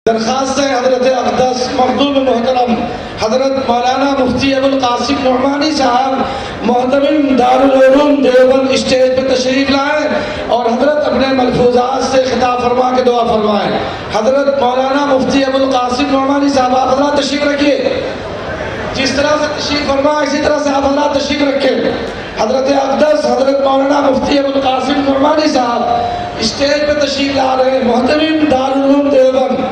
درخواست ہے حضرت اقدس مخدوم محترم حضرت مولانا مفتی ابوالقاسم نعمانی صاحب محترم دارالعلوم دیوبند اسٹیج پہ تشریف لائیں اور حضرت اپنے ملفوظات سے خطاب فرما کے دعا فرمائیں۔ حضرت مولانا مفتی ابوالقاسم نعمانی صاحب آپ حضرات تشریف رکھیے، جس طرح سے تشریف فرمائیں اسی طرح سے آپ حضرات تشریف رکھیں۔ حضرت اقدس حضرت مولانا مفتی ابوالقاسم نعمانی صاحب اسٹیج پہ تشریف لا رہے ہیں، محترم دارالعلوم دیوبند۔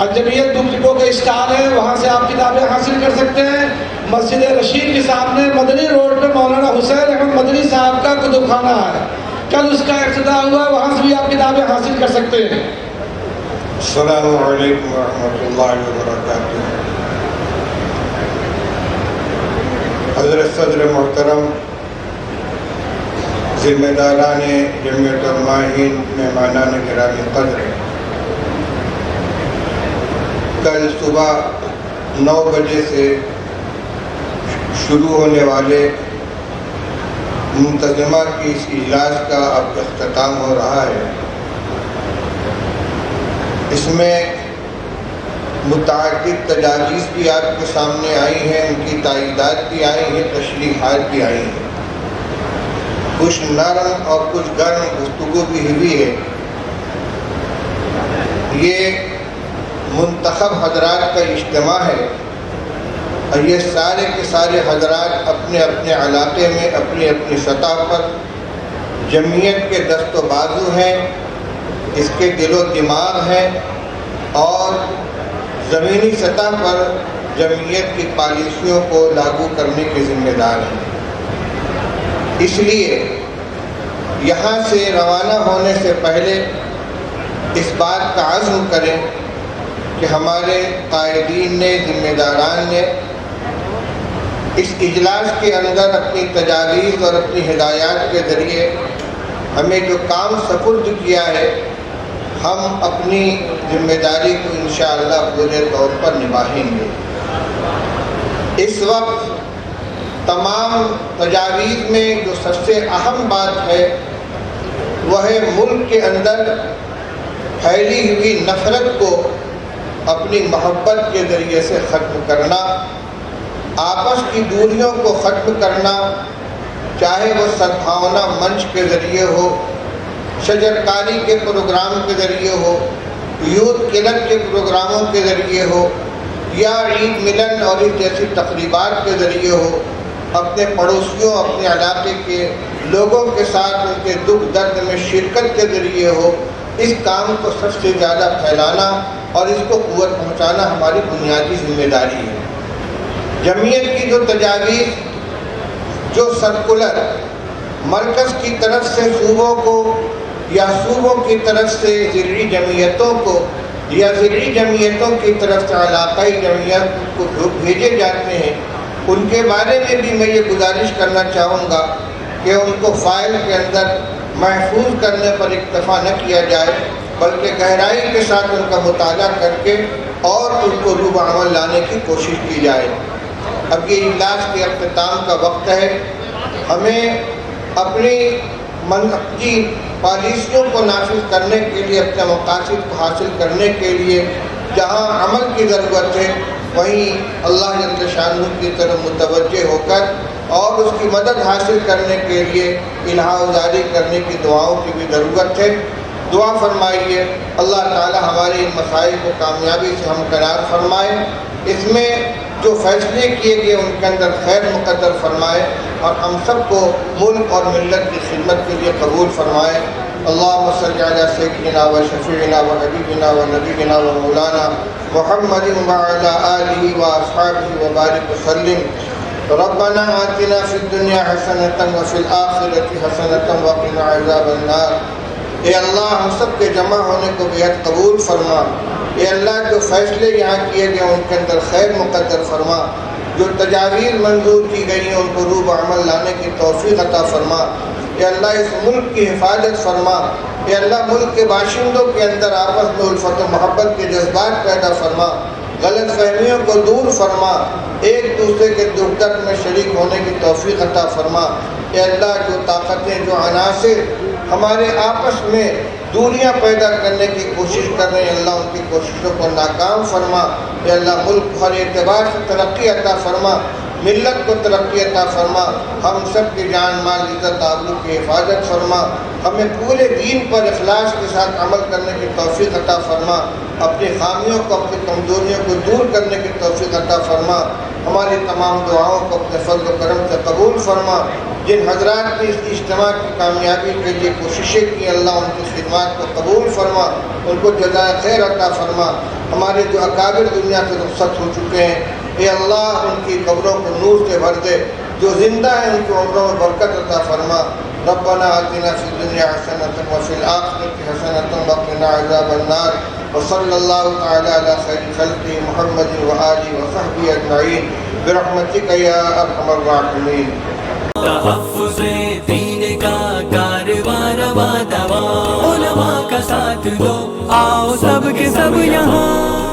الجمعیت دو ڈپو کے اسٹال ہے، وہاں سے آپ کتابیں حاصل کر سکتے ہیں۔ مسجد رشید کے سامنے مدنی روڈ پہ مولانا حسین احمد مدنی صاحب کا کتب خانہ ہے، کل اس کا افتتاح ہوا ہے، وہاں سے بھی آپ کتابیں حاصل کر سکتے ہیں۔ السلام علیکم ورحمۃ اللہ وبرکاتہ۔ حضرت صدر محترم، ذمہ داران جمعیت علماء ہند، مہمانان گرامی قدر، کل صبح 9 بجے سے شروع ہونے والے منتظمہ کی اس اجلاس کا اب اختتام ہو رہا ہے۔ اس میں متعدد تجاویز بھی آپ کے سامنے آئی ہیں، ان کی تائیدات بھی آئی ہیں، تشریحات بھی آئی ہیں، کچھ نرم اور کچھ گرم گفتگو بھی ہوئی ہے۔ یہ منتخب حضرات کا اجتماع ہے اور یہ سارے کے سارے حضرات اپنے اپنے علاقے میں اپنی اپنی سطح پر جمعیت کے دست و بازو ہیں، اس کے دل و دماغ ہیں اور زمینی سطح پر جمعیت کی پالیسیوں کو لاگو کرنے کے ذمہ دار ہیں۔ اس لیے یہاں سے روانہ ہونے سے پہلے اس بات کا عزم کریں کہ ہمارے قائدین نے، ذمہ داران نے اس اجلاس کے اندر اپنی تجاویز اور اپنی ہدایات کے ذریعے ہمیں جو کام سپرد کیا ہے، ہم اپنی ذمہ داری کو انشاءاللہ پورے طور پر نبھائیں گے۔ اس وقت تمام تجاویز میں جو سب سے اہم بات ہے وہ ہے ملک کے اندر پھیلی ہوئی نفرت کو اپنی محبت کے ذریعے سے ختم کرنا، آپس کی دوریوں کو ختم کرنا، چاہے وہ سدبھاونا منچ کے ذریعے ہو، شجرکاری کے پروگرام کے ذریعے ہو، یوتھ کلب کے پروگراموں کے ذریعے ہو، یا عید ملن اور اس جیسی تقریبات کے ذریعے ہو، اپنے پڑوسیوں، اپنے علاقے کے لوگوں کے ساتھ ان کے دکھ درد میں شرکت کے ذریعے ہو، اس کام کو سب سے زیادہ پھیلانا اور اس کو قوت پہنچانا ہماری بنیادی ذمہ داری ہے۔ جمعیت کی جو تجاویز، جو سرکولر مرکز کی طرف سے صوبوں کو یا صوبوں کی طرف سے ضلعی جمعیتوں کو یا ضلعی جمعیتوں کی طرف سے علاقائی جمعیت کو بھیجے جاتے ہیں، ان کے بارے میں بھی میں یہ گزارش کرنا چاہوں گا کہ ان کو فائل کے اندر محفوظ کرنے پر اکتفا نہ کیا جائے، بلکہ گہرائی کے ساتھ ان کا مطالعہ کر کے اور ان کو روح عمل لانے کی کوشش کی جائے۔ اب یہ اجلاس کے اختتام کا وقت ہے، ہمیں اپنی منطقی پالیسیوں کو نافذ کرنے کے لیے، اپنے مقاصد کو حاصل کرنے کے لیے جہاں عمل کی ضرورت ہے، وہیں اللہ جل شانہ کی طرف متوجہ ہو کر اور اس کی مدد حاصل کرنے کے لیے الہا جاری کرنے کی دعاؤں کی بھی ضرورت ہے۔ دعا فرمائیے اللہ تعالی ہمارے ان مسائل کو کامیابی سے ہمکنار فرمائے، اس میں جو فیصلے کیے گئے ان کے اندر خیر مقدر فرمائے اور ہم سب کو ملک اور ملت کی خدمت کے لیے قبول فرمائے۔ اللہم صلی علی سیدنا و شفیعنا و حبیبنا و نبینا و مولانا محمد وعلی آلہ و اصحابہ وبارک وسلم۔ ربنا آتنا فی الدنیا حسنۃ وفی الآخرۃ حسنۃ وقنا عذاب النار۔ اے اللہ ہم سب کے جمع ہونے کو بےحد قبول فرما، اے اللہ جو فیصلے یہاں کیے گئے ان کے اندر خیر مقدر فرما، جو تجاویز منظور کی گئی ہیں ان کو روح عمل لانے کی توفیق عطا فرما، اے اللہ اس ملک کی حفاظت فرما، اے اللہ ملک کے باشندوں کے اندر آپس میں الفت و محبت کے جذبات پیدا فرما، غلط فہمیوں کو دور فرما، ایک دوسرے کے دکھ درد میں شریک ہونے کی توفیق عطا فرما۔ اے اللہ، جو طاقتیں، جو عناصر ہمارے آپس میں دوریاں پیدا کرنے کی کوشش کر رہے ہیں، اللہ ان کی کوششوں کو ناکام فرما۔ اے اللہ، ملک کو ہر اعتبار سے ترقی عطا فرما، ملت کو ترقی عطا فرما، ہم سب کی جان مال عزت آبرو کی حفاظت فرما، ہمیں پورے دین پر اخلاص کے ساتھ عمل کرنے کی توفیق عطا فرما، اپنی خامیوں کو، اپنی کمزوریوں کو دور کرنے کی توفیق عطا فرما، ہماری تمام دعاؤں کو اپنے فضل و کرم سے قبول فرما۔ جن حضرات نے اس اجتماع کی کامیابی کے لیے کوششیں کی، اللہ ان کی خدمات کو قبول فرما، ان کو جزائے خیر عطا فرما۔ ہمارے جو اکابر دنیا سے رخصت ہو چکے ہیں، اے اللہ ان کی قبروں کو نور سے بھر دے، جو زندہ ہیں ان کی عمروں میں برکت عطا فرما۔ ربنا آتنا فی الدنیا حسنۃ وفی الآخرۃ حسنۃ وقنا عذاب النار، وصلی اللہ تعالی علی خیر خلقہ محمد وآلہ وصحبہ اجمعین برحمتک یا ارحم الراحمین۔ تحفظ دین کا کارواں رواں دواں، علماء کا ساتھ دو، آؤ سب کے سب یہاں۔